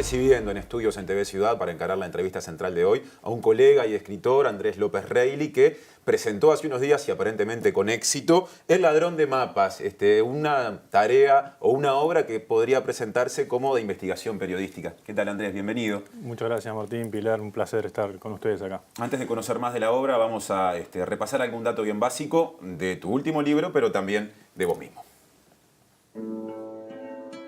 recibiendo en estudios en TV Ciudad para encarar la entrevista central de hoy a un colega y escritor, Andrés López Reilly, que presentó hace unos días y aparentemente con éxito El ladrón de mapas, una tarea o una obra que podría presentarse como de investigación periodística. ¿Qué tal, Andrés? Bienvenido. Muchas gracias, Martín, Pilar, un placer estar con ustedes acá. Antes de conocer más de la obra, vamos a repasar algún dato bien básico de tu último libro, pero también de vos mismo.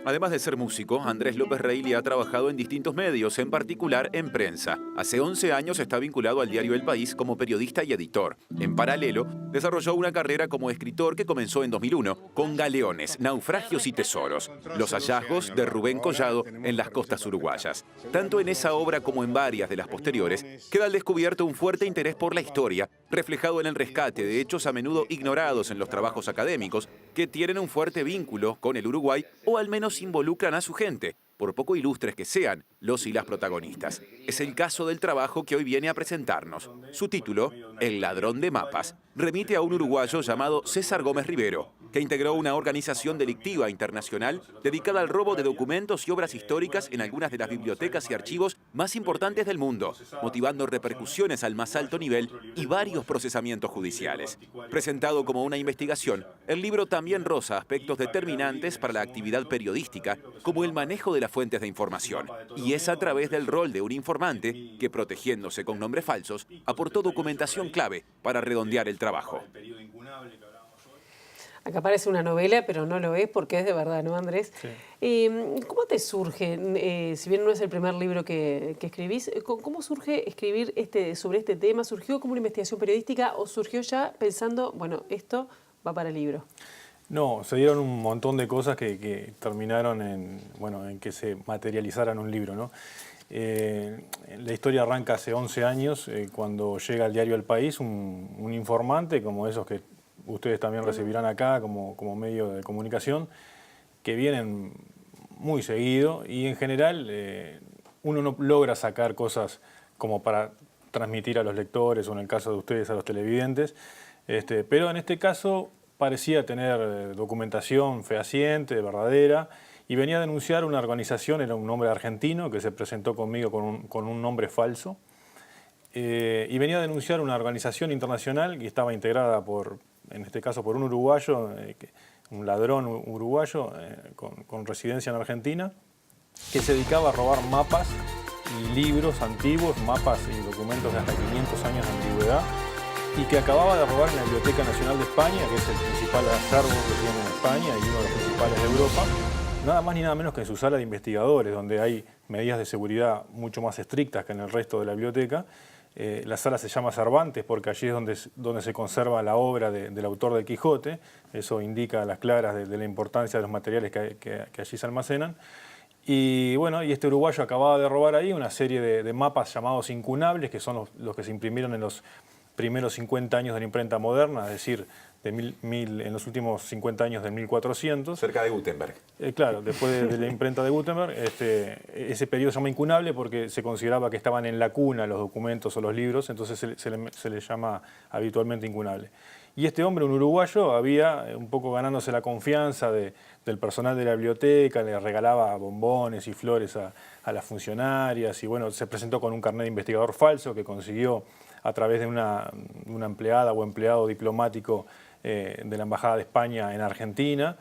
Además de ser músico, Andrés López Reilly ha trabajado en distintos medios, en particular en prensa. Hace 11 años está vinculado al diario El País como periodista y editor. En paralelo, desarrolló una carrera como escritor que comenzó en 2001 con Galeones, Naufragios y Tesoros, los hallazgos de Rubén Collado en las costas uruguayas. Tanto en esa obra como en varias de las posteriores, queda al descubierto un fuerte interés por la historia, reflejado en el rescate de hechos a menudo ignorados en los trabajos académicos, que tienen un fuerte vínculo con el Uruguay o al menos involucran a su gente, por poco ilustres que sean los y las protagonistas. Es el caso del trabajo que hoy viene a presentarnos. Su título, El ladrón de mapas, remite a un uruguayo llamado César Gómez Rivero, que integró una organización delictiva internacional dedicada al robo de documentos y obras históricas en algunas de las bibliotecas y archivos más importantes del mundo, motivando repercusiones al más alto nivel y varios procesamientos judiciales. Presentado como una investigación, el libro también roza aspectos determinantes para la actividad periodística, como el manejo de las fuentes de información. Y es a través del rol de un informante que, protegiéndose con nombres falsos, aportó documentación clave para redondear el trabajo. Acá parece una novela, pero no lo es porque es de verdad, ¿no, Andrés? Sí. ¿Cómo te surge, si bien no es el primer libro que escribís, cómo surge escribir sobre este tema? ¿Surgió como una investigación periodística o surgió ya pensando, bueno, esto va para el libro? No, se dieron un montón de cosas que terminaron en que se materializaran un libro, ¿no? La historia arranca hace 11 años, cuando llega al diario El País un informante, como esos que ustedes también recibirán acá como medio de comunicación, que vienen muy seguido y en general uno no logra sacar cosas como para transmitir a los lectores o en el caso de ustedes a los televidentes, pero en este caso parecía tener documentación fehaciente, verdadera, y venía a denunciar una organización, era un hombre argentino que se presentó conmigo con un nombre falso, y venía a denunciar una organización internacional que estaba integrada en este caso por un uruguayo, un ladrón uruguayo con residencia en Argentina, que se dedicaba a robar mapas y libros antiguos, mapas y documentos de hasta 500 años de antigüedad, y que acababa de robar en la Biblioteca Nacional de España, que es el principal acervo que tiene en España y uno de los principales de Europa, nada más ni nada menos que en su sala de investigadores, donde hay medidas de seguridad mucho más estrictas que en el resto de la biblioteca. La sala se llama Cervantes porque allí es donde se conserva la obra del autor del Quijote. Eso indica a las claras de la importancia de los materiales que allí se almacenan. Y bueno, y este uruguayo acababa de robar ahí una serie de mapas llamados incunables, que son los que se imprimieron en los primeros 50 años de la imprenta moderna, es decir, en los últimos 50 años de 1400. Cerca de Gutenberg. Claro, después de la imprenta de Gutenberg, ese periodo se llama incunable porque se consideraba que estaban en la cuna los documentos o los libros, entonces se le llama habitualmente incunable. Y este hombre, un uruguayo, había un poco ganándose la confianza del personal de la biblioteca, le regalaba bombones y flores a las funcionarias y bueno, se presentó con un carnet de investigador falso que consiguió a través de una empleada o empleado diplomático de la Embajada de España en Argentina.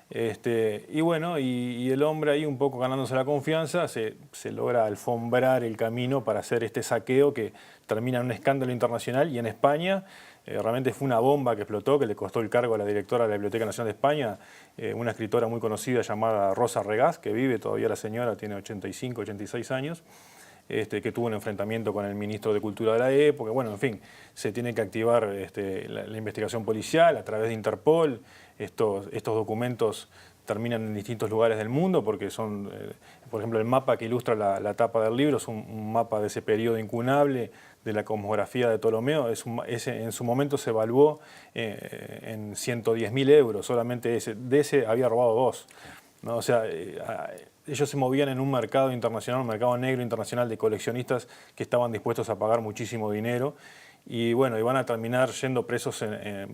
Y bueno, y el hombre ahí un poco ganándose la confianza, se logra alfombrar el camino para hacer este saqueo que termina en un escándalo internacional y en España realmente fue una bomba que explotó, que le costó el cargo a la directora de la Biblioteca Nacional de España, una escritora muy conocida llamada Rosa Regás, que vive todavía la señora, tiene 85, 86 años. Que tuvo un enfrentamiento con el ministro de Cultura de la época. Bueno, en fin, se tiene que activar la investigación policial a través de Interpol. Estos documentos terminan en distintos lugares del mundo porque son, por ejemplo, el mapa que ilustra la tapa del libro es un mapa de ese periodo incunable de la cosmografía de Ptolomeo. En su momento se evaluó en 110.000 euros, solamente de ese había robado 2. ¿No? O sea, ellos se movían en un mercado internacional, un mercado negro internacional de coleccionistas que estaban dispuestos a pagar muchísimo dinero y bueno, iban a terminar yendo presos,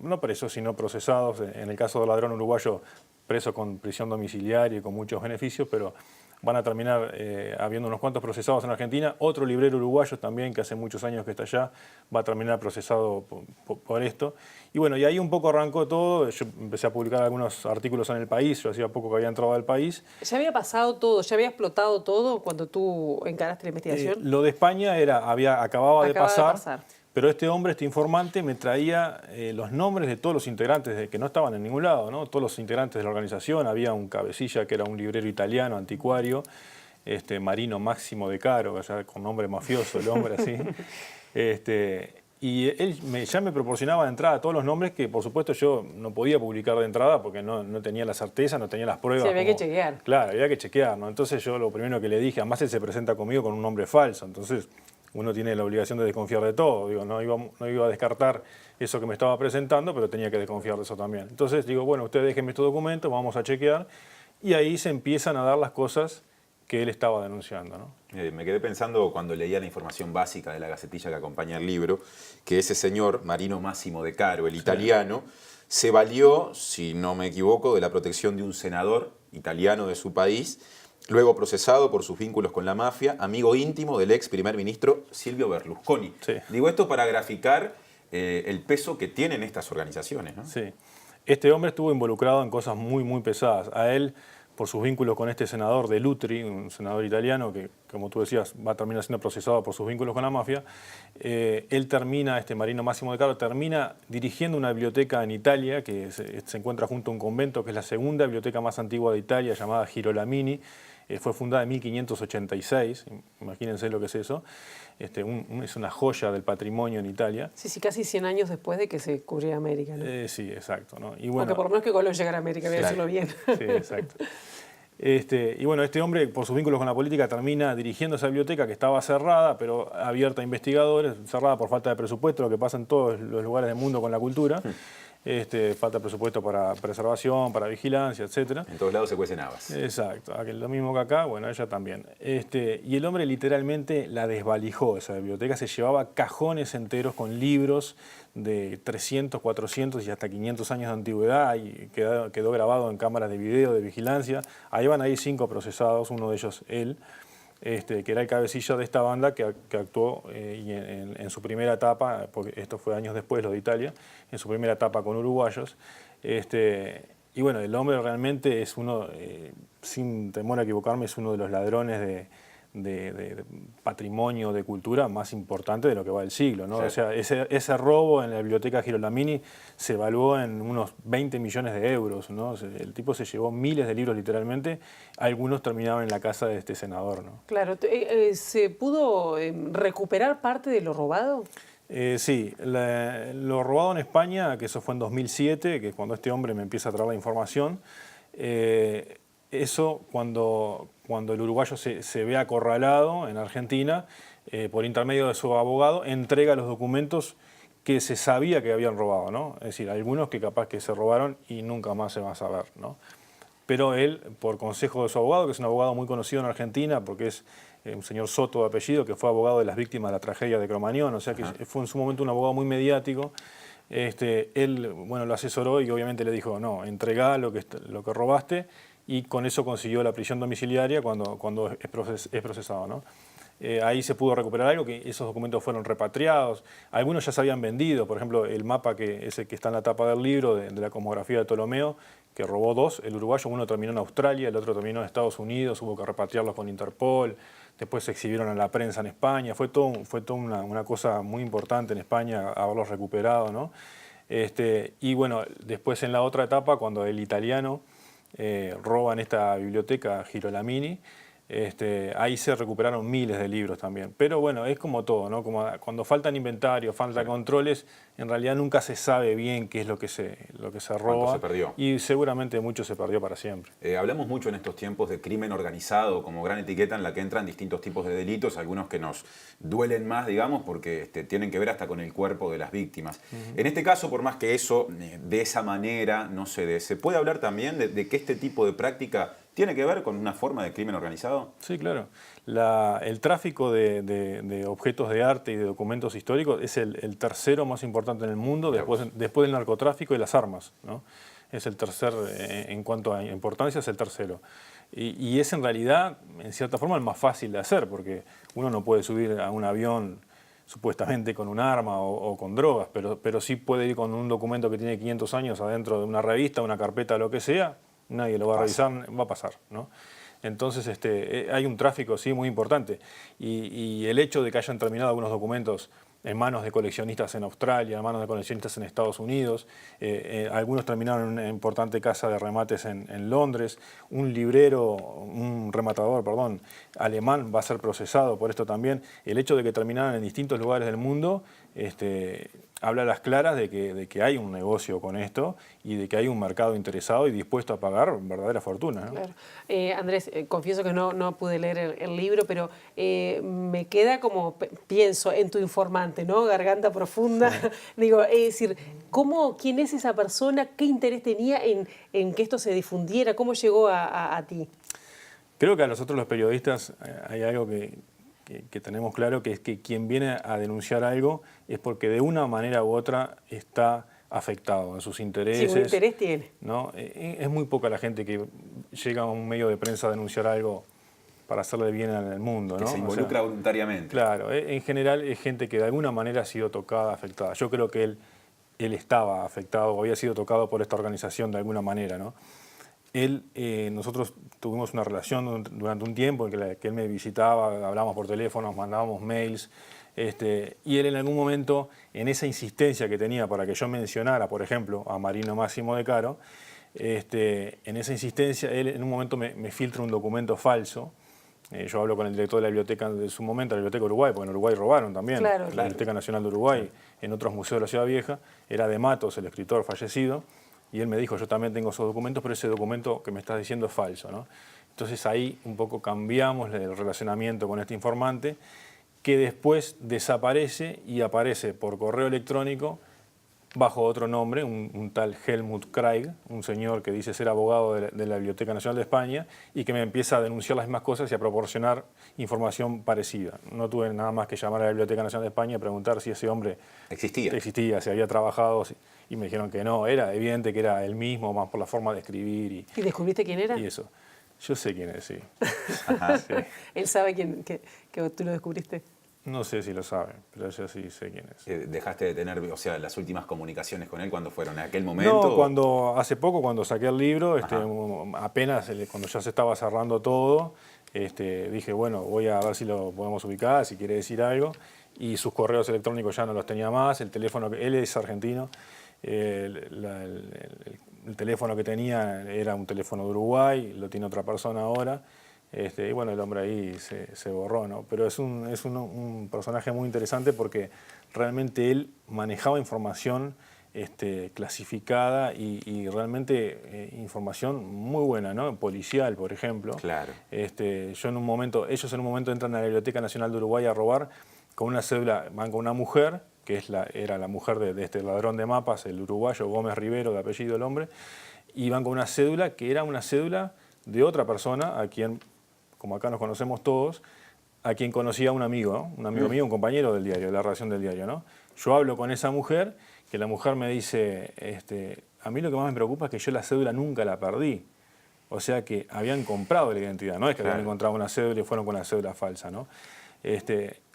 no presos, sino procesados, en el caso del ladrón uruguayo, preso con prisión domiciliaria y con muchos beneficios, pero van a terminar habiendo unos cuantos procesados en Argentina. Otro librero uruguayo también, que hace muchos años que está allá, va a terminar procesado por esto. Y bueno, y ahí un poco arrancó todo. Yo empecé a publicar algunos artículos en El País, yo hacía poco que había entrado al país. ¿Ya había pasado todo, ya había explotado todo cuando tú encaraste la investigación? Lo de España acababa de pasar. Pero este hombre, este informante, me traía los nombres de todos los integrantes que no estaban en ningún lado, ¿no? Todos los integrantes de la organización. Había un cabecilla que era un librero italiano, anticuario, Marino Máximo de Caro, o sea, con nombre mafioso el hombre así. Y él ya me proporcionaba de entrada todos los nombres que, por supuesto, yo no podía publicar de entrada porque no tenía la certeza, no tenía las pruebas. Sí, había que chequear. Claro, había que chequear, ¿no? Entonces yo lo primero que le dije, además él se presenta conmigo con un nombre falso, entonces uno tiene la obligación de desconfiar de todo. Digo, no iba a descartar eso que me estaba presentando, pero tenía que desconfiar de eso también. Entonces digo, bueno, ustedes déjenme estos documentos, vamos a chequear, y ahí se empiezan a dar las cosas que él estaba denunciando, ¿no? Me quedé pensando cuando leía la información básica de la gacetilla que acompaña el libro, que ese señor, Marino Máximo de Caro, el italiano, se valió, si no me equivoco, de la protección de un senador italiano de su país, luego procesado por sus vínculos con la mafia, amigo íntimo del ex primer ministro Silvio Berlusconi. Sí. Digo esto para graficar el peso que tienen estas organizaciones, ¿no? Sí. Este hombre estuvo involucrado en cosas muy, muy pesadas. A él, por sus vínculos con este senador de Lutri, un senador italiano que, como tú decías, va a terminar siendo procesado por sus vínculos con la mafia, él termina, Marino Máximo de Caro, termina dirigiendo una biblioteca en Italia que se encuentra junto a un convento, que es la segunda biblioteca más antigua de Italia, llamada Girolamini. Fue fundada en 1586, imagínense lo que es eso. Es una joya del patrimonio en Italia. Sí, casi 100 años después de que se descubriera América, ¿no? Sí, exacto, ¿no? Y bueno, porque por lo menos que Colón llegara a América, voy a decirlo bien. Sí, exacto. Y bueno, este hombre, por sus vínculos con la política, termina dirigiendo esa biblioteca que estaba cerrada, pero abierta a investigadores, cerrada por falta de presupuesto, lo que pasa en todos los lugares del mundo con la cultura. Falta presupuesto para preservación, para vigilancia, etc. En todos lados se cuecen habas. Exacto, lo mismo que acá, bueno, ella también. Y el hombre literalmente la desvalijó, esa biblioteca, se llevaba cajones enteros con libros de 300, 400 y hasta 500 años de antigüedad, y quedó grabado en cámaras de video, de vigilancia. Ahí van ahí 5 procesados, uno de ellos él. Que era el cabecilla de esta banda que actuó en su primera etapa, porque esto fue años después, lo de Italia, en su primera etapa con uruguayos. Y bueno, el hombre realmente es uno, sin temor a equivocarme, es uno de los ladrones de patrimonio, de cultura más importante de lo que va del siglo, ¿no? Sí. O sea, ese robo en la biblioteca Girolamini se evaluó en unos 20 millones de euros, ¿no? El tipo se llevó miles de libros literalmente, algunos terminaban en la casa de este senador, ¿no? Claro, ¿se pudo recuperar parte de lo robado? Sí, lo robado en España, que eso fue en 2007, que es cuando este hombre me empieza a traer la información, eso cuando el uruguayo se ve acorralado en Argentina, por intermedio de su abogado, entrega los documentos que se sabía que habían robado, ¿no? Es decir, algunos que capaz que se robaron y nunca más se va a saber, ¿no? Pero él, por consejo de su abogado, que es un abogado muy conocido en Argentina, porque es un señor Soto de apellido, que fue abogado de las víctimas de la tragedia de Cromañón, o sea que fue en su momento un abogado muy mediático. Él, bueno, lo asesoró y obviamente le dijo, no, entregá lo que robaste, y con eso consiguió la prisión domiciliaria cuando es procesado, ¿no? Ahí se pudo recuperar algo, que esos documentos fueron repatriados, algunos ya se habían vendido, por ejemplo, el mapa ese que está en la tapa del libro de la cosmografía de Ptolomeo, que robó 2, el uruguayo, uno terminó en Australia, el otro terminó en Estados Unidos, hubo que repatriarlos con Interpol, después se exhibieron en la prensa en España, fue todo una cosa muy importante en España haberlos recuperado, ¿no? Y bueno, después en la otra etapa, cuando el italiano roba en esta biblioteca Girolamini, ahí se recuperaron miles de libros también. Pero bueno, es como todo, ¿no? Como cuando faltan inventarios, faltan controles, en realidad nunca se sabe bien qué es lo que se roba. Se perdió. Y seguramente mucho se perdió para siempre. Hablamos mucho en estos tiempos de crimen organizado como gran etiqueta en la que entran distintos tipos de delitos, algunos que nos duelen más, digamos, porque tienen que ver hasta con el cuerpo de las víctimas. En este caso, por más que eso de esa manera no se dé, ¿se puede hablar también de que este tipo de práctica tiene que ver con una forma de crimen organizado? Sí, claro. El tráfico de objetos de arte y de documentos históricos es el tercero más importante en el mundo, después del narcotráfico y las armas, ¿no? es el tercer, en cuanto a importancia, es el tercero. Y es en realidad, en cierta forma, el más fácil de hacer, porque uno no puede subir a un avión supuestamente con un arma o con drogas, pero sí puede ir con un documento que tiene 500 años adentro de una revista, una carpeta, lo que sea, nadie lo va a revisar, va a pasar, ¿no? Entonces hay un tráfico sí muy importante y el hecho de que hayan terminado algunos documentos en manos de coleccionistas en Australia, en manos de coleccionistas en Estados Unidos, algunos terminaron en una importante casa de remates en Londres, un rematador, perdón, alemán va a ser procesado por esto también. El hecho de que terminaran en distintos lugares del mundo habla a las claras de que hay un negocio con esto y de que hay un mercado interesado y dispuesto a pagar verdadera fortuna, ¿no? Claro. Andrés, confieso que no pude leer el libro, pero me queda como, pienso en tu informante, ¿no? Garganta profunda. Digo, es decir, ¿quién es esa persona? ¿Qué interés tenía en que esto se difundiera? ¿Cómo llegó a ti? Creo que a nosotros los periodistas hay algo que tenemos claro, que es que quien viene a denunciar algo es porque de una manera u otra está afectado en sus intereses. Sí, un interés tiene. ¿No? Es muy poca la gente que llega a un medio de prensa a denunciar algo para hacerle bien al mundo, ¿no? Que se involucra voluntariamente. Claro, en general es gente que de alguna manera ha sido tocada, afectada. Yo creo que él estaba afectado o había sido tocado por esta organización de alguna manera, ¿no? Nosotros tuvimos una relación durante un tiempo en que él me visitaba, hablábamos por teléfono, mandábamos mails, y él en algún momento, en esa insistencia que tenía para que yo mencionara, por ejemplo, a Marino Máximo de Caro, en esa insistencia, él en un momento me filtra un documento falso. Yo hablo con el director de la biblioteca de su momento, la Biblioteca Uruguay, porque en Uruguay robaron también, claro, la Biblioteca Nacional de Uruguay, en otros museos de la Ciudad Vieja, era de Matos, el escritor fallecido, y él me dijo, yo también tengo esos documentos, pero ese documento que me estás diciendo es falso, ¿no? Entonces ahí un poco cambiamos el relacionamiento con este informante, que después desaparece y aparece por correo electrónico bajo otro nombre, un tal Helmut Craig, un señor que dice ser abogado de la Biblioteca Nacional de España y que me empieza a denunciar las mismas cosas y a proporcionar información parecida. No tuve nada más que llamar a la Biblioteca Nacional de España y preguntar si ese hombre existía, si había trabajado, y me dijeron que no, era evidente que era él mismo, más por la forma de escribir. ¿Y descubriste quién era? Y eso. Yo sé quién es, sí. Ajá. Sí. ¿Él sabe que tú lo descubriste? No sé si lo sabe, pero yo sí sé quién es. ¿Dejaste de tener, o sea, las últimas comunicaciones con él cuando fueron? ¿En aquel momento? No, hace poco, cuando saqué el libro, apenas cuando ya se estaba cerrando todo, dije, bueno, voy a ver si lo podemos ubicar, si quiere decir algo. Y sus correos electrónicos ya no los tenía más, el teléfono, él es argentino, el teléfono que tenía era un teléfono de Uruguay, lo tiene otra persona ahora. Y bueno, el hombre ahí se borró, ¿no? Pero es un personaje muy interesante porque realmente él manejaba información clasificada y realmente información muy buena, ¿no? Policial, por ejemplo. Claro. Ellos en un momento entran a la Biblioteca Nacional de Uruguay a robar con una cédula, van con una mujer, que era la mujer de este ladrón de mapas, el uruguayo Gómez Rivero, de apellido el hombre, y van con una cédula que era una cédula de otra persona a quien, como acá nos conocemos todos, a quien conocía un amigo, ¿no? Un amigo mío, un compañero del diario, de la redacción del diario, ¿no? Yo hablo con esa mujer, que la mujer me dice, a mí lo que más me preocupa es que yo la cédula nunca la perdí. O sea que habían comprado la identidad, no es que habían encontrado una cédula y fueron con la cédula falsa, ¿no?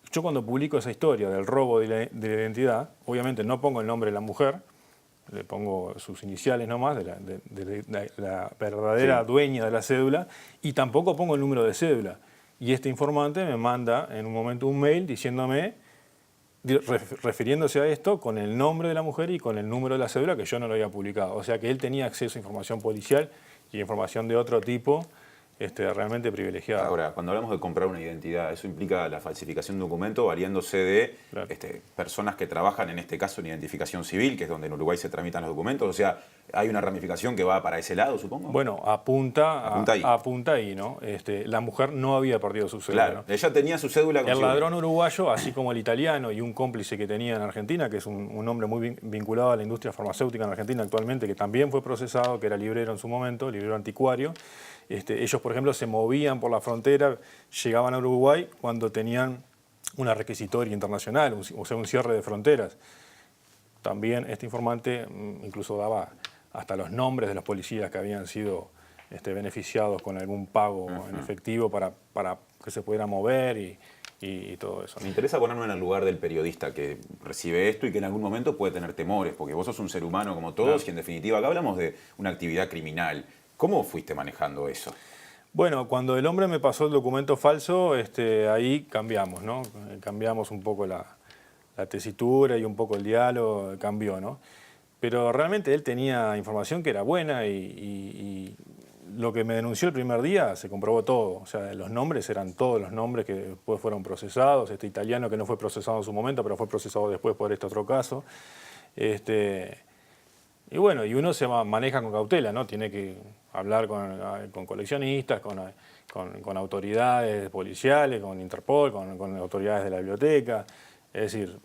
Yo cuando publico esa historia del robo de la identidad, obviamente no pongo el nombre de la mujer, le pongo sus iniciales nomás, de la verdadera dueña de la cédula, y tampoco pongo el número de cédula. Y este informante me manda en un momento un mail diciéndome, refiriéndose a esto, con el nombre de la mujer y con el número de la cédula que yo no lo había publicado. O sea que él tenía acceso a información policial y información de otro tipo, realmente privilegiada. Ahora, cuando hablamos de comprar una identidad, eso implica la falsificación de un documento variándose de personas que trabajan, en este caso, en identificación civil, que es donde en Uruguay se tramitan los documentos. O sea, ¿hay una ramificación que va para ese lado, supongo? Bueno, apunta ahí, ¿no? La mujer no había perdido su cédula. Claro, ¿no? Ella tenía su cédula consigo. El ladrón uruguayo, así como el italiano y un cómplice que tenía en Argentina, que es un hombre muy vinculado a la industria farmacéutica en Argentina actualmente, que también fue procesado, que era librero en su momento, librero anticuario. Ellos, por ejemplo, se movían por la frontera, llegaban a Uruguay cuando tenían una requisitoria internacional, o sea, un cierre de fronteras. También este informante incluso daba hasta los nombres de los policías que habían sido beneficiados con algún pago en efectivo para que se pudiera mover y todo eso. Me interesa ponerme en el lugar del periodista que recibe esto y que en algún momento puede tener temores, porque vos sos un ser humano como todos y en definitiva acá hablamos de una actividad criminal. ¿Cómo fuiste manejando eso? Bueno, cuando el hombre me pasó el documento falso, ahí cambiamos, ¿no? Cambiamos un poco la tesitura y un poco el diálogo, cambió, ¿no? Pero realmente él tenía información que era buena y lo que me denunció el primer día se comprobó todo. O sea, los nombres eran todos los nombres que después fueron procesados. Este italiano que no fue procesado en su momento, pero fue procesado después por este otro caso. Y bueno, y uno se maneja con cautela, ¿no? Tiene que hablar con coleccionistas, con autoridades policiales, con Interpol, con autoridades de la biblioteca. Es decir,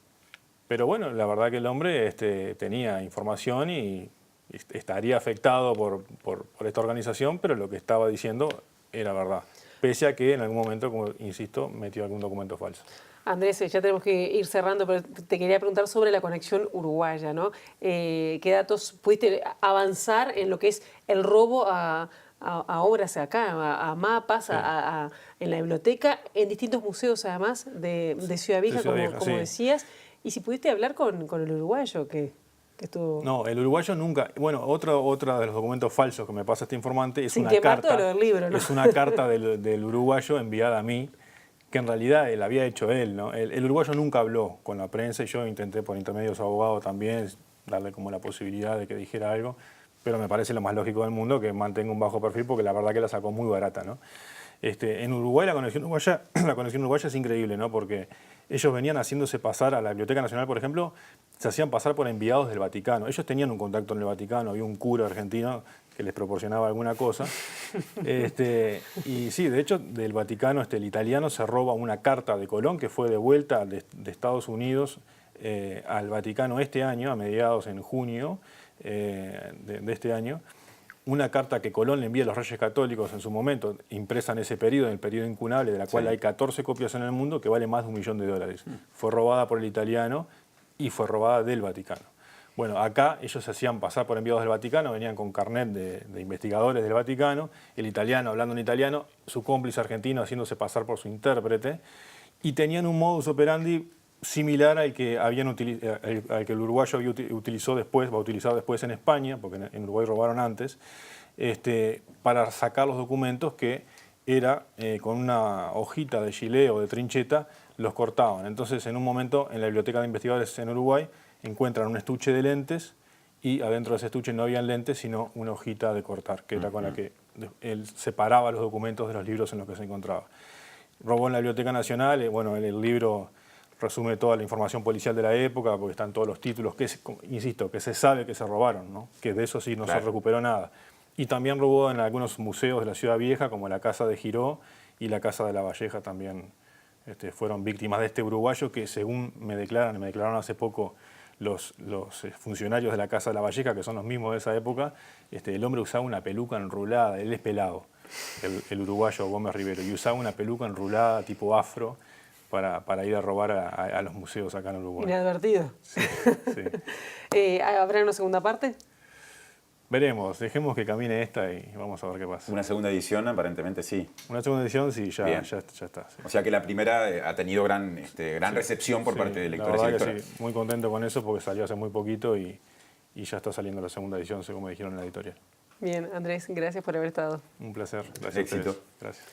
pero bueno, la verdad que el hombre tenía información y estaría afectado por esta organización, pero lo que estaba diciendo era verdad. Pese a que en algún momento, como insisto, metió algún documento falso. Andrés, ya tenemos que ir cerrando, pero te quería preguntar sobre la conexión uruguaya, ¿no? ¿Qué datos pudiste avanzar en lo que es el robo a obras acá, a mapas, sí, en la biblioteca, en distintos museos además de Ciudad Vieja, como decías? Y si pudiste hablar con el uruguayo, que estuvo... No, el uruguayo nunca... Bueno, otro de los documentos falsos que me pasa este informante es sin una carta... todo lo del libro, ¿no? Es una carta del uruguayo enviada a mí, que en realidad la había hecho él, ¿no? El uruguayo nunca habló con la prensa y yo intenté por intermedio de su abogado también darle como la posibilidad de que dijera algo, pero me parece lo más lógico del mundo que mantenga un bajo perfil porque la verdad que la sacó muy barata, ¿no? En Uruguay la conexión uruguaya es increíble, ¿no? Porque ellos venían haciéndose pasar a la Biblioteca Nacional, por ejemplo, se hacían pasar por enviados del Vaticano. Ellos tenían un contacto en el Vaticano, había un cura argentino que les proporcionaba alguna cosa. Y sí, de hecho, del Vaticano el italiano se roba una carta de Colón que fue devuelta de Estados Unidos al Vaticano este año, a mediados en junio de este año. Una carta que Colón le envía a los Reyes Católicos en su momento, impresa en ese periodo, en el periodo incunable, de la cual hay 14 copias en el mundo, que vale más de $1 millón. Fue robada por el italiano y fue robada del Vaticano. Bueno, acá ellos se hacían pasar por enviados del Vaticano, venían con carnet de investigadores del Vaticano, el italiano hablando en italiano, su cómplice argentino haciéndose pasar por su intérprete, y tenían un modus operandi similar al que el uruguayo va a utilizar después en España, porque en Uruguay robaron antes, para sacar los documentos que era con una hojita de gilet o de trincheta, los cortaban. Entonces, en un momento, en la Biblioteca de Investigadores en Uruguay, encuentran un estuche de lentes y adentro de ese estuche no habían lentes, sino una hojita de cortar, que era con la que él separaba los documentos de los libros en los que se encontraba. Robó en la Biblioteca Nacional, bueno, el libro resume toda la información policial de la época, porque están todos los títulos, insisto, que se sabe que se robaron, ¿no? Que de eso sí no se recuperó nada. Y también robó en algunos museos de la Ciudad Vieja, como la Casa de Giró y la Casa de la Valleja también fueron víctimas de este uruguayo que, según me declararon hace poco los funcionarios de la Casa de la Valleja, que son los mismos de esa época, el hombre usaba una peluca enrulada, él es pelado, el uruguayo Gómez Rivero, y usaba una peluca enrulada tipo afro, para ir a robar a los museos acá en Uruguay. Inadvertido. Sí, sí. ¿Habrá una segunda parte? Veremos, dejemos que camine esta y vamos a ver qué pasa. Una segunda edición, aparentemente sí. Una segunda edición, sí, ya está. Sí. O sea que la primera ha tenido gran recepción por parte de lectores y lectoras. Sí, muy contento con eso porque salió hace muy poquito y ya está saliendo la segunda edición, según me dijeron en la editorial. Bien, Andrés, gracias por haber estado. Un placer. Gracias. Éxito. Gracias.